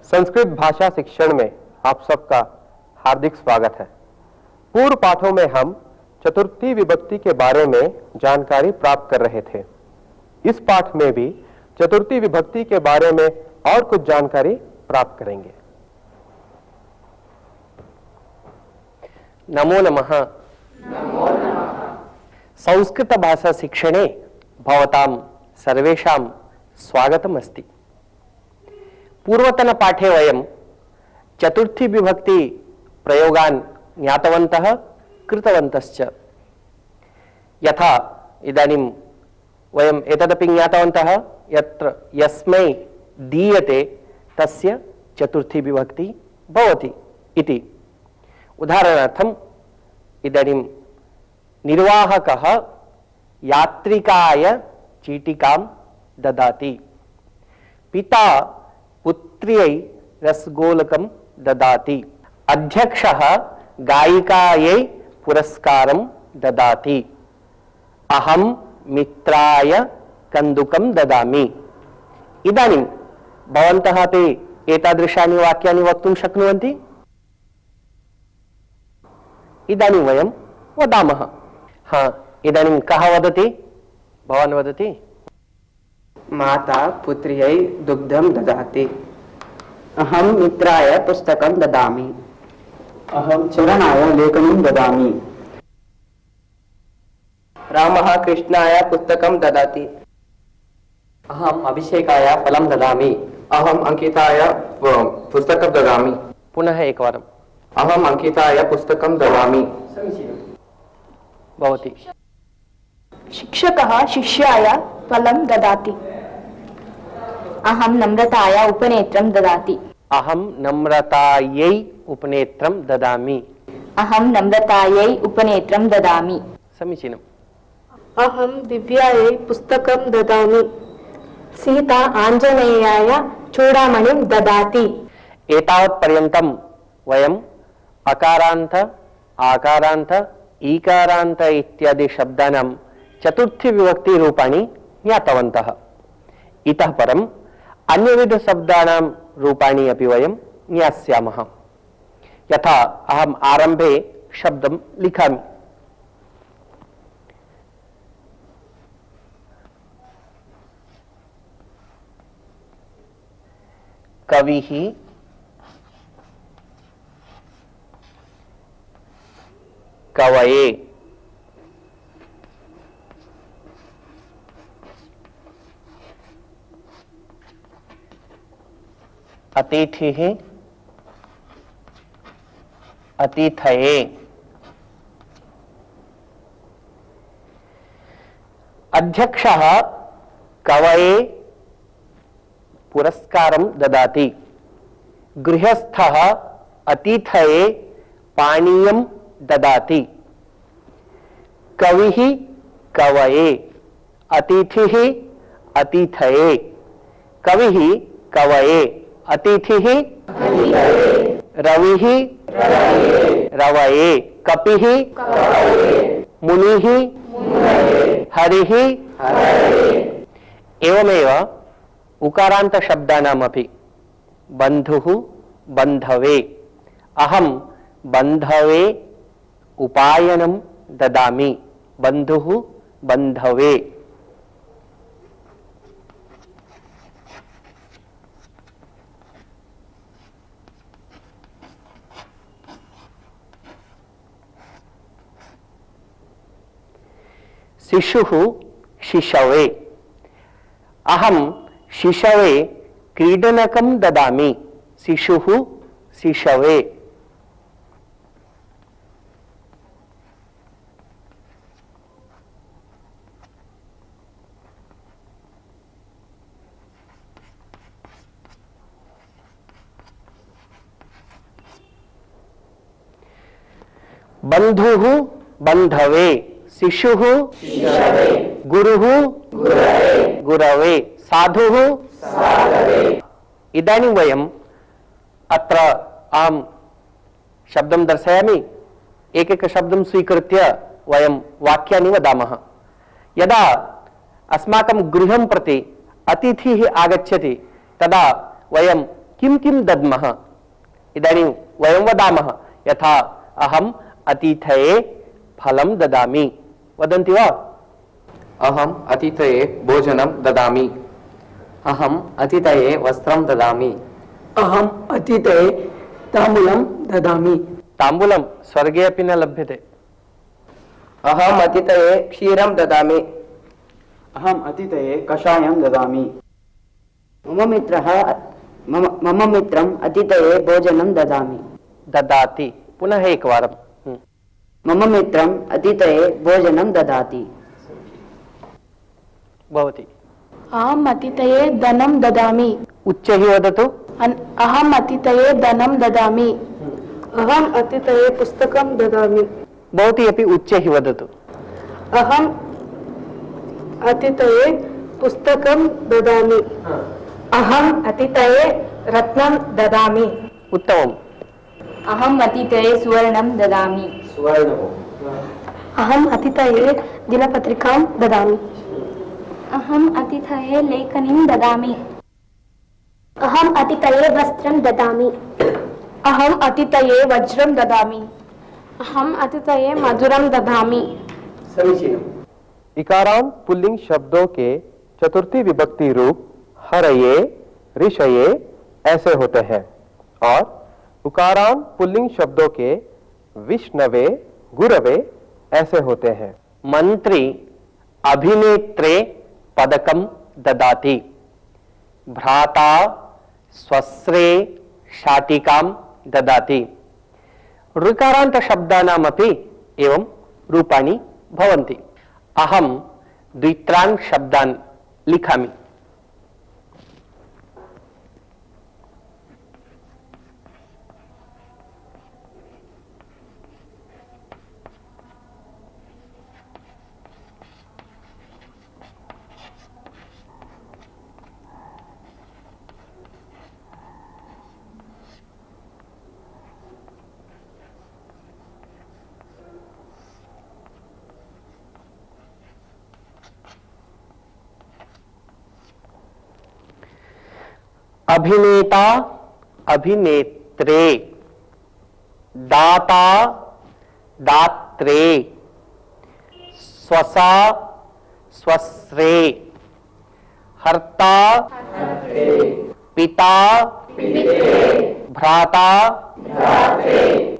संस्कृत भाषा शिक्षण में आप सबका हार्दिक स्वागत है। पूर्व पाठों में हम चतुर्थी विभक्ति के बारे में जानकारी प्राप्त कर रहे थे। इस पाठ में भी चतुर्थी विभक्ति के बारे में और कुछ जानकारी प्राप्त करेंगे। नमो नमः। संस्कृत भाषा शिक्षणे भवतां सर्वेषां स्वागतम् अस्ति। पूर्वतन पाठे वयं चतुर्थी विभक्ति प्रयोगान् ज्ञातवन्तः कृतवन्तश्च। यथा इदानीं वयम् एतदपि ज्ञातवन्तः यत्र यस्मै दीयते तस्य चतुर्थी विभक्ति भवति इति। उदाहरणार्थम् इदानीं निर्वाहकः यात्रिकाय चीटिकां ददाति, पिता पुत्र्यै रसगोलकं ददाति, अध्यक्षः गायिकायै पुरस्कारं ददाति, अहं मित्राय कन्दुकं ददामि। इदानीं भवन्तः अपि एतादृशानि वाक्यानि वक्तुं शक्नुवन्ति। इदानीं वयं वदामः। इदानीं कः वदति? भवान् वदति। माता पुत्र्यै दुग्धं ददाति, अहं मित्राय पुस्तकं ददामि, अहं चरणाय लेखनीं ददामि, रामः कृष्णाय पुस्तकं ददाति, अहम् अभिषेकाय फलं ददामि, अहम् अंकिताय पुस्तकं ददामि। पुनः एकवारम्। अहम् अंकिताय पुस्तकं ददामि। भवति। शिक्षकः शिष्याय फलं ददाति, अहं नम्रताय उपनेत्रं ददाति, अहं नम्रतायै उपनेत्रं ददामि। अहं नम्रतायै उपनेत्रं ददामि। समीचीनम्। अहं दिव्यायै पुस्तकं ददामि, सीता आञ्जनेयाय चूडामणिं ददाति। एतावत् पर्यन्तं वयम् अकारान्त, आकारान्त, ईकारान्त इत्यादि शब्दानां चतुर्थी विभक्ति रूपाणि ज्ञातवन्तः। इतः परम् अन्यविध शब्दानां रूपाणि अपि वयं ज्ञास्यामः। यथा अहम् आरम्भे शब्दं लिखामि। कविः, कवये, अतिथिः, अतिथये, अध्यक्षः कवये पुरस्कारं ददाति, गृहस्थः अतिथये पानीयं ददाति, कविः कवये, अतिथिः अतिथये, कविः कवये, अतिथिः रविः रवये, कपिः मुनिः हरिः। एवमेव उकारान्त शब्दानामपि बन्धुः बन्धवे, अहं बन्धवे उपायनं ददामि, बन्धुः बन्धवे। शिशुः शिशवे, अहं शिशवे क्रीडनकं ददामि, शिशुः शिशवे। बन्धुः बन्धवे, शिशुः गुरुः गुरवे, साधुः साधवे। इदानीं वयम् अत्र अहं शब्दं दर्शयामि, एकैक शब्दं स्वीकृत्य वयं वाक्यानि वदामः। यदा अस्माकं गृहं प्रति अतिथिः आगच्छति तदा वयं किं किं दद्मः इदानीं वयं वदामः यथा अहम् अतिथये फलं ददामि वदन्ति वा अहम् अतिथये भोजनं ददामि अहम् अतिथये वस्त्रं ददामि अहम् अतिथये ताम्बूलं ददामि ताम्बूलं स्वर्गे अपि न लभ्यते अहम् अतिथये क्षीरं ददामि अहम् अतिथये कषायं ददामि मम मित्रम् अतिथये भोजनं ददामि ददाति पुनः एकवारं मम मित्रम् अतिथये भोजनं ददाति भवति अहम् अतिथये धनं ददामि उच्चैः वदतु अहम् अतिथये धनं ददामि अहम् अतिथये पुस्तकं ददामि भवती अपि उच्चैः वदतु अहम् अतिथये पुस्तकं ददामि अहम् अतिथये रत्नं ददामि उत्तमम् अहम् अतिथये सुवर्णं ददामि अहम् अतिथये दिनपत्रिकां ददामि अहम् अतिथये लेखनीं ददामि अहम् अतिथये वस्त्रं ददामि अहम् अतिथये वज्रं ददामि अहम् अतिथये मधुरं ददामि इकारांत पुल्लिंग शब्दों के चतुर्थी विभक्ति रूप हरये, ऋषये ऐसे होते हैं और उकारांत पुल्लिंग शब्दों के विष्णवे, गुरवे ऐसे होते हैं। मंत्री अभिनेत्रे पदकं ददाति भ्राता स्वस्रे शाटिकां ददाति ऋकारान्त शब्दानामपि एवं रूपाणि भवन्ति। अहं द्वित्रान् शब्दान् लिखामि अभिनेता अभिनेत्रे दाता दात्रे स्वसा स्वस्रे हर्ता पिता भ्राता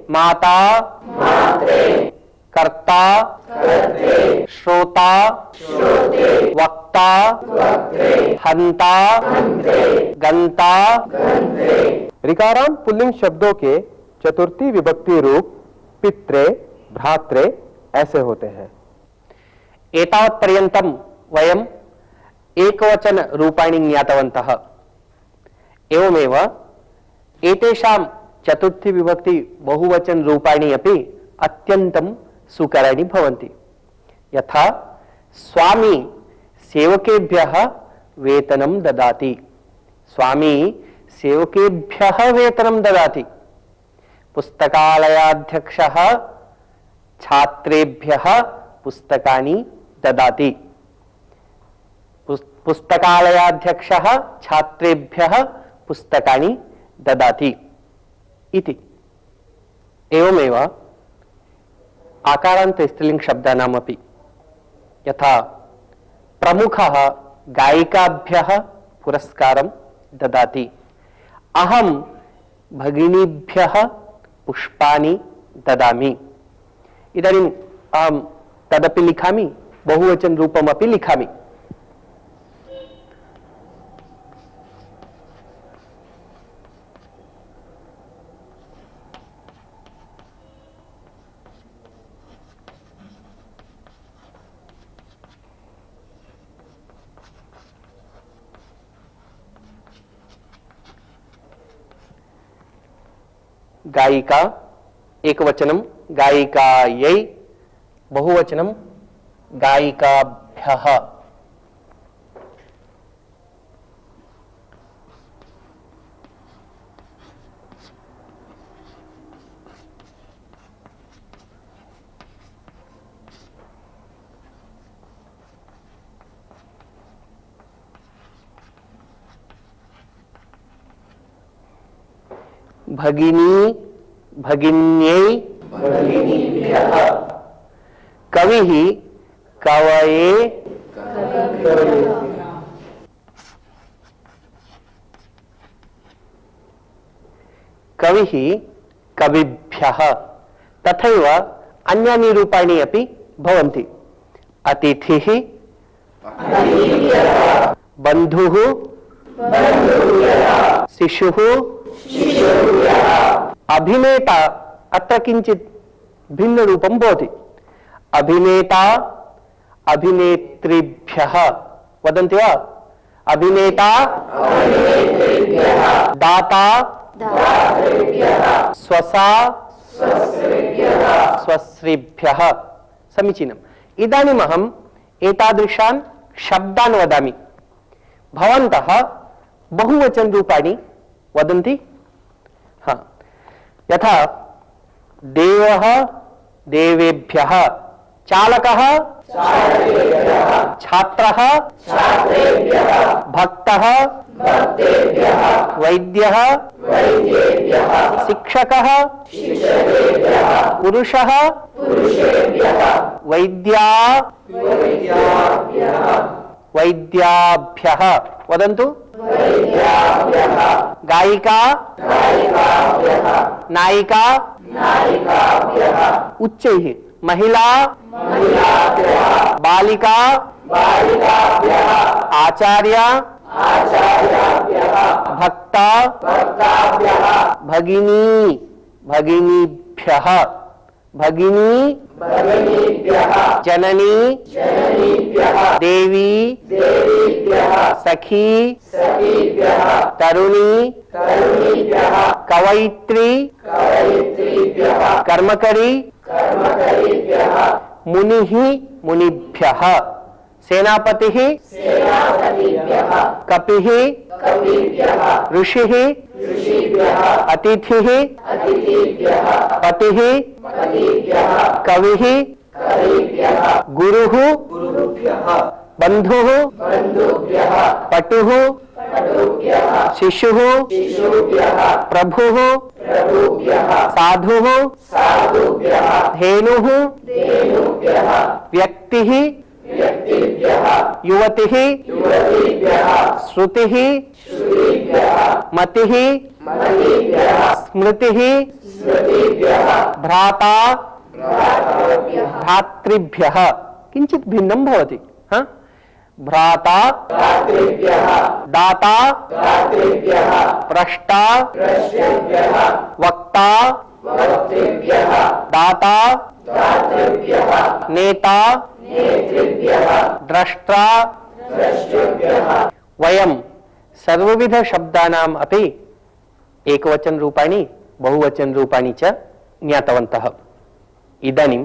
माता कर्ता श्रोता वक्ता हंता गंता। ऋकारांत पुल्लिंग शब्दों के चतुर्थी विभक्ति रूप पित्रे, भ्रात्रे ऐसे होते हैं। एतावत् पर्यन्तं वयम् एकवचन रूपाणि ज्ञातवन्तः। एवमेव एतेषां चतुर्थी विभक्ति बहुवचन रूपाणि अपि अत्यन्तं सुकराणि भवन्ति। यथा स्वामी सेवकेभ्यः वेतनं ददाति, स्वामी सेवकेभ्यः वेतनं ददाति। पुस्तकालयाध्यक्षः छात्रेभ्यः पुस्तकानि ददाति, पुस्तकालयाध्यक्षः छात्रेभ्यः पुस्तकानि ददाति इति। एवमेव आकारान्त स्त्रीलिंग शब्दानामपि यथा प्रमुखः गायिकाभ्यः पुरस्कारं ददाति, अहं भगिनीभ्यः पुष्पाणि ददामि। इदानीम् अहं तदपि लिखामि, बहुवचन रूपमपि लिखामि। गायिका एकवचनं गायिकायै, बहुवचनं गायिकाभ्यः। भगिनी भगिन्यै कविः कवये कविः कविभ्यः तथैव अन्यानि रूपाणि अपि भवन्ति। अतिथिः बन्धुः शिशुः अभिनेता अत्र किञ्चित् भिन्न रूपं भवति। अभिनेता अभिनेत्रीभ्यः वदन्ति वा? अभिनेता दाता स्वसा स्वश्रीभ्यः। समीचीनम्। इदानीम् अहम् एतादृशान् शब्दान् वदामि, भवन्तः बहुवचन रूपाणि वदन्ति। हाँ, यथा देवः देवेभ्यः, चालकः छात्रः भक्तः वैद्यः शिक्षकः पुरुषः वैद्या वैद्याभ्यः वदन्तु। गायिका नायिका उच्चैः। महिला बालिका आचार्य भक्ता भगिनी भगिनीभ्यः भगिनी जननी देवी सखी तरुणी कवयित्री कर्मकरी मुनिः मुनिभ्यः सेनापतिः कपिः ऋषिः अतिथिः पतिः कविः गुरुः बन्धुः पटुः शिशुः प्रभुः साधुः धेनुः व्यक्तिः युवतिः श्रुतिः मतिः स्मृतिः भ्राता भ्रातृभ्यः किञ्चित् भिन्नं भवति। भ्राता दाता प्रष्टा वक्ता दाता नेता द्रष्टा। वयं सर्वविध शब्दानाम् अपि एकवचन रूपाणि बहुवचन रूपाणि च ज्ञातवन्तः। इदानीं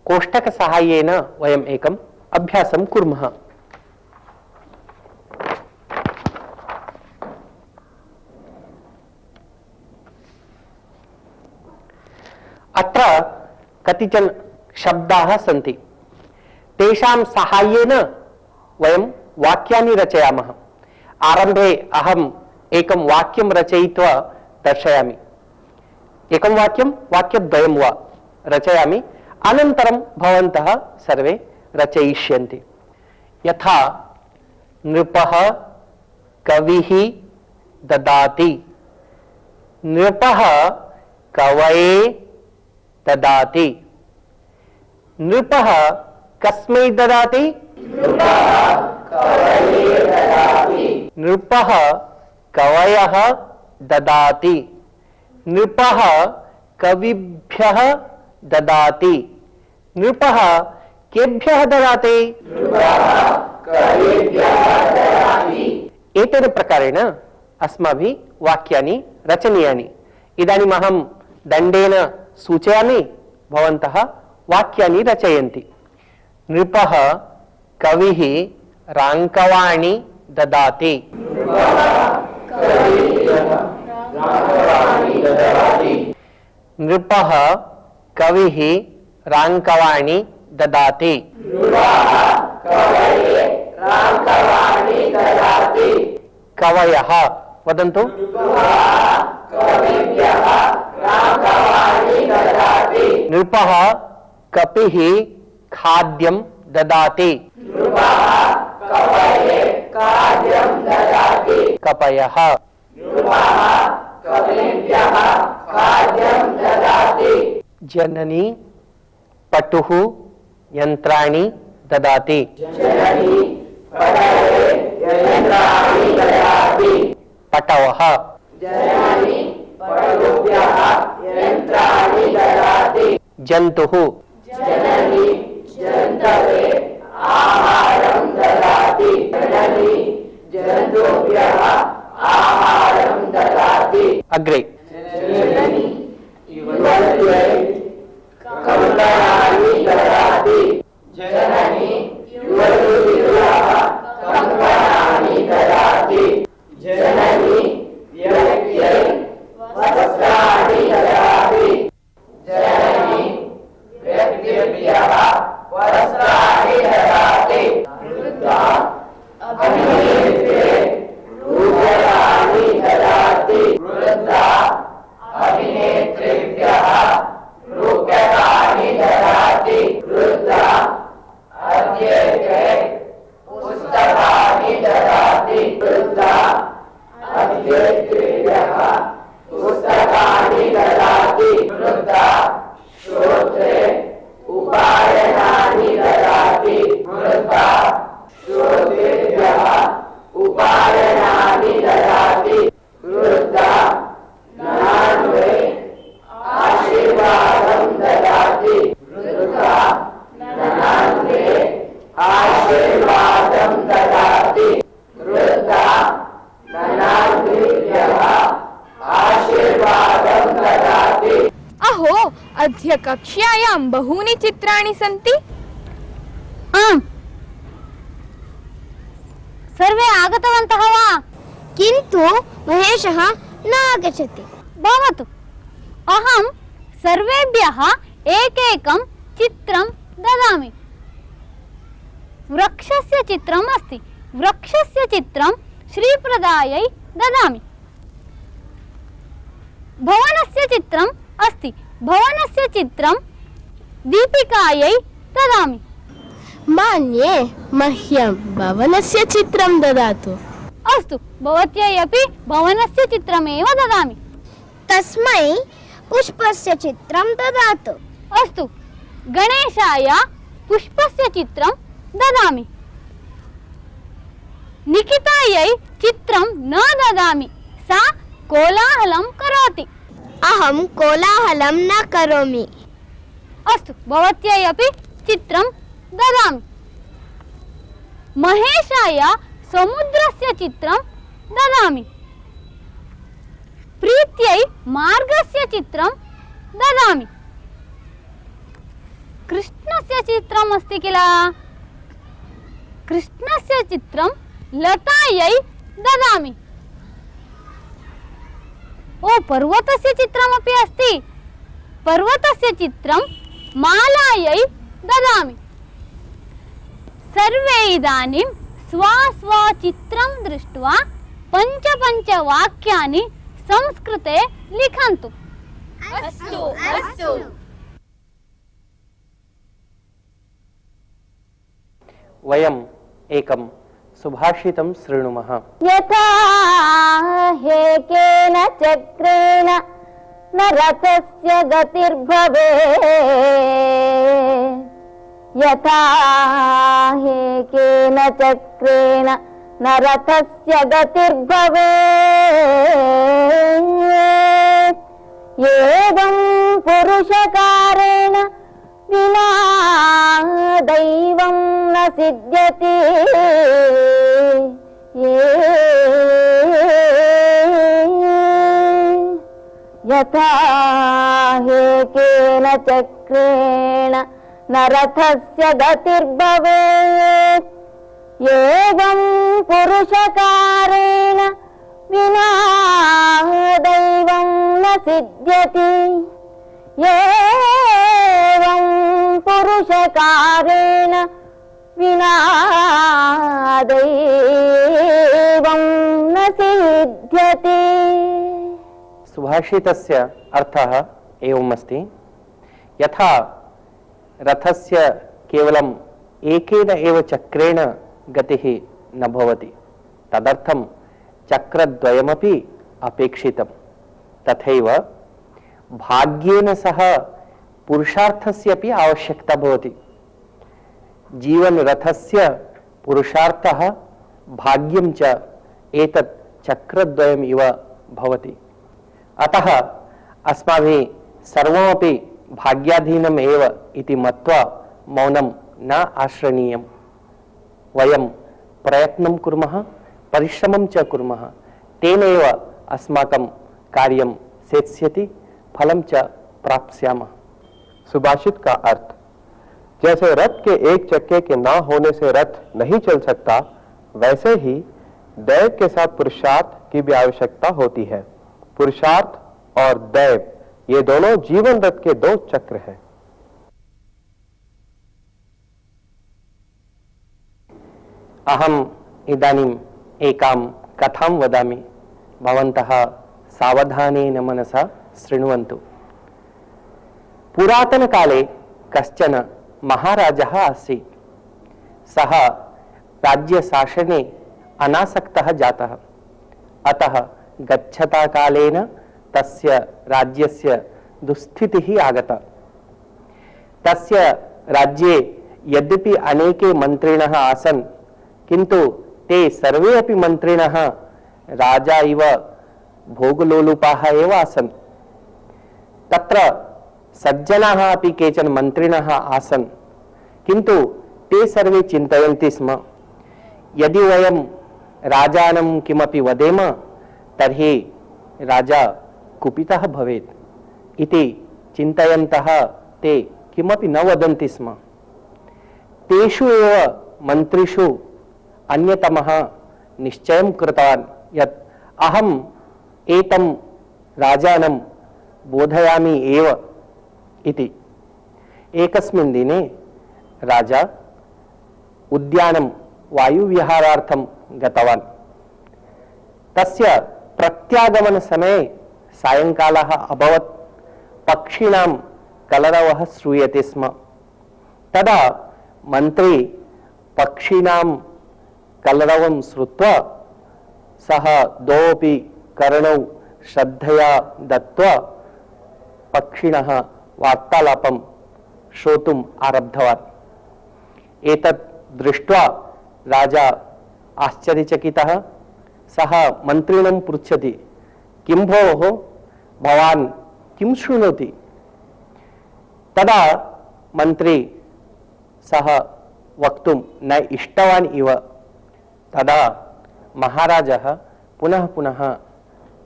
कोष्टक सहाय्येन वयम् एकम् अभ्यासं कुर्मः। अत्र कतिचन शब्दाः सन्ति, तेषां सहाय्येन वयं वाक्यानि रचयामः। आरम्भे अहम् एकं वाक्यं रचयित्वा दर्शयामि। एकं वाक्यं वाक्यद्वयं वा रचयामि, अनन्तरं भवन्तः सर्वे रचयिष्यन्ति। यथा नृपः कविः ददाति, नृपः कवये ददाति। नृपः कस्मै ददाति? नृपः कवयः ददाति। नृपः कविभ्यः ददाति। नृपः केभ्यः ददाति? एतेन प्रकारेण अस्माभिः वाक्यानि रचनीयानि। इदानीम् अहं दण्डेन सूचयामि, भवन्तः वाक्यानि रचयन्ति। नृपः कविः राङ्कवाणि ददाति। नृपः कविः राङ्कवाणि ददाति। कवयः वदन्तु। नृपः कपिः खाद्यं ददाति कपयः जननी पटुः यंत्राणि ददाति पटवः जंतुः अग्रे अहो, अद्य कक्ष्यायां बहूनि चित्राणि सन्ति। आम्। सर्वे आगतवन्तः वा? किन्तु महेशः न आगच्छति। भवतु, अहं सर्वेभ्यः एकैकं चित्रं ददामि। वृक्षस्य चित्रम् अस्ति। वृक्षस्य चित्रं श्रीप्रदायै ददामि। भवनस्य चित्रम् अस्ति। भवनस्य चित्रं दीपिकायै ददामि। मान्ये, मह्यं भवनस्य चित्रं ददातु। अस्तु, भवत्यै अपि भवनस्य चित्रमेव ददामि। तस्मै पुष्पस्य चित्रं ददातु। अस्तु, गणेशाय पुष्पस्य चित्रं ददामि। निकितायै चित्रं न ददामि, सा कोलाहलं करोति। अहं कोलाहलं न करोमि। अस्तु, भवत्यै अपि चित्रं ददामि। महेशाय समुद्रस्य चित्रं ददामि। प्रीत्यै मार्गस्य चित्रं ददामि। कृष्णस्य चित्रम् अस्ति किल, कृष्णस्य चित्रं लतायै ददामि। ओ, पर्वतस्य चित्रमपि अस्ति। पर्वतस्य चित्रं मालायै ददामि। सर्वे इदानीं स्वस्वचित्रं दृष्ट्वा पञ्च वाक्यानि संस्कृते लिखन्तु। अस्तु, अस्तु। वयम् एकं सुभाषितं शृणुमः। यथा हेकेन चक्रेण न रथस्य गतिर्भवे, यथा हेकेन चक्रेण न रथस्य गतिर्भवे, एवं पुरुषकारेण विना दैवं न सिद्ध्यति। यथा हेकेन चक्रेण न रथस्य गतिर्भवेत्, एवं पुरुषकारेण विना दैवं न सिद्ध्यति। एवं पुरुषकारेण विना दैवं न सिद्ध्यति। सुभाषितस्य अर्थः एवमस्ति, यथा रथस्य केवलम् एकेन एव चक्रेण गतिः न भवति, तदर्थं चक्रद्वयमपि अपेक्षितं, तथैव भाग्येन सह पुरुषार्थस्य अपि आवश्यकता भवति। जीवन रथस्य पुरुषार्थः भाग्यं च एतत् चक्रद्वयम् इव भवति। अतः अस्माभिः सर्वमपि भाग्याधीनम् एव इति मत्वा मौनं न आश्रयणीयम्। वयं प्रयत्नं कुर्मः, परिश्रमं च कुर्मः, तेनैव अस्माकं कार्यं सेत्स्यति, फलं च प्राप्स्यामः। सुभाषित का अर्थ, जैसे रथ के एक चक्के के ना होने से रथ नहीं चल सकता, वैसे ही दैव के साथ पुरुषार्थ की भी आवश्यकता होती है। पुरुषार्थ और दैव ये दोनों जीवन रथ के दो चक्र हैं। अहम इदानीम एकां कथां वदामि, भवन्तः सावधानेन मनसा शृण्वन्तु। पुरातनकाले कश्चन महाराजः आसीत्। सः राज्यशासने अनासक्तः जातः, अतः गच्छता कालेन तस्य राज्यस्य दुस्स्थितिः आगता। तस्य राज्ये यद्यपि अनेके मन्त्रिणः आसन्, किन्तु ते सर्वे अपि मन्त्रिणः राजा इव भोगलोलुपाः एव आसन्। तत्र सज्जनाः अपि केचन मन्त्रिणः आसन्, किन्तु ते सर्वे चिन्तयन्ति स्म, यदि वयं राजानं किमपि वदेम तर्हि राजा कुपितः भवेत् इति चिन्तयन्तः ते किमपि न वदन्ति स्म। तेषु एव मन्त्रिषु अन्यतमः निश्चयं कृतवान् यत् अहम् एतं राजानं बोधयामि एव इति। एकस्मिन् दिने राजा उद्यानं वायुविहारार्थं गतवान्। तस्य प्रत्यागमन समये सायंकालः अभवत्। पक्षिणां कलरवः श्रूयते स्म। तदा मन्त्री पक्षिणां कलरवं श्रुत्वा सः द्वौपि कर्णौ श्रद्धया दत्त्वा पक्षिणः वार्तालापं श्रोतुम् आरब्धवान्। एतत् दृष्ट्वा राजा आश्चर्यचकितः। सः मन्त्रिणं पृच्छति, किं भोः, भवान् किं शृणोति? तदा मन्त्री सः वक्तुं न इष्टवान् इव। तदा महाराजः पुनः पुनः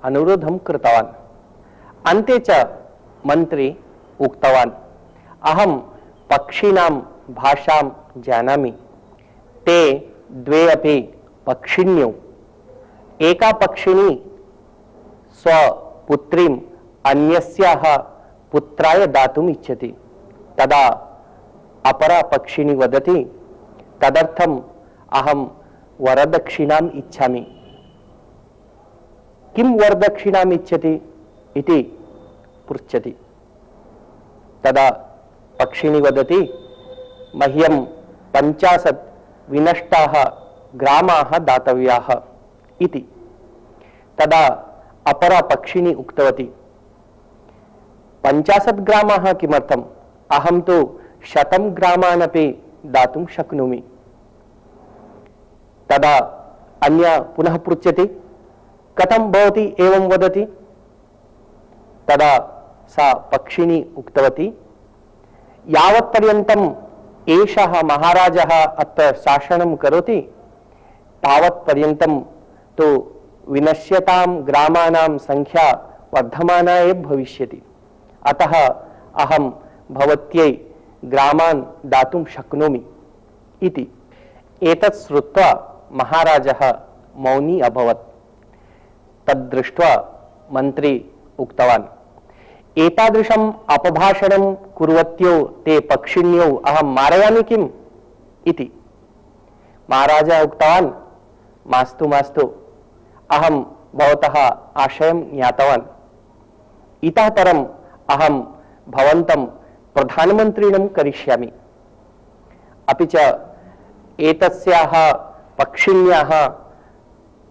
अनुरोधं कृतवान्। अन्ते च मन्त्री उक्तवान्, अहं पक्षिणां भाषां जानामि। ते द्वे अपि पक्षिण्यौ। एका पक्षिणी स्वपुत्रीम् अन्यस्याः पुत्राय दातुम् इच्छति। तदा अपरा पक्षिणी वदति, तदर्थम् अहं वरदक्षिणाम् इच्छामि। किं वरदक्षिणाम् इच्छति इति पृच्छति। तदा पक्षिणी वदति, मह्यं 50 विनष्टाः ग्रामाः दातव्याः इति। तदा अपरा पक्षिणी उक्तवती, 50 ग्रामाः किमर्थम्? अहं तु 100 ग्रामान् अपि दातुं शक्नोमि। तदा अन्या पुनः पृच्छति, कथं भवती एवं वदति? तदा सा पक्षिणी उक्तवती, यावत्पर्यन्तम् एषः महाराजः अत्र शासनं करोति तावत्पर्यन्तं तो विनश्यतां ग्रामाणां संख्या वर्धमाना एव भविष्यति। अतः अहं भवत्यै ग्रामान् दातुं शक्नोमि इति। एतत् श्रुत्वा महाराजः मौनी अभवत्। तद्दृष्ट्वा मन्त्री उक्तवान्, एतादृशम् अपभाषणं कुर्वत्यो ते पक्षिण्यौ अहं मारयामि किम् इति। महाराजः उक्तवान्, मास्तु मास्तु, अहं भवतः आशयं ज्ञातवान्। इतः परम् अहं भवन्तं प्रधानमन्त्रिणं करिष्यामि। अपि च एतस्याः पक्षिण्याः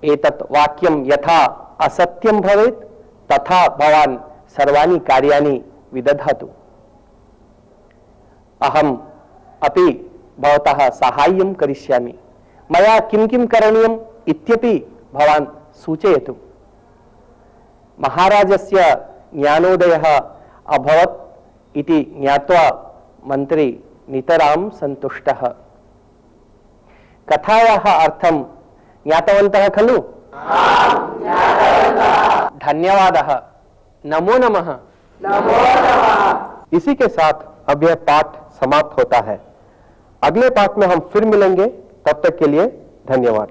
एतत् वाक्यं यथा असत्यं भवेत् तथा भवान् सर्वाणि कार्याणि विदधातु। अहम् अपि भवतः साहाय्यं करिष्यामि। मया किं किं करणीयम् इत्यपि भवान् सूचयतु। महाराजस्य ज्ञानोदयः अभवत् इति ज्ञात्वा मन्त्री नितरां सन्तुष्टः। कथायाः अर्थं ज्ञातवन्तः खलु? धन्यवादः। नमो नमः। इसी के साथ अब यह पाठ समाप्त होता है। अगले पाठ में हम फिर मिलेंगे। तब तक के लिए धन्यवाद।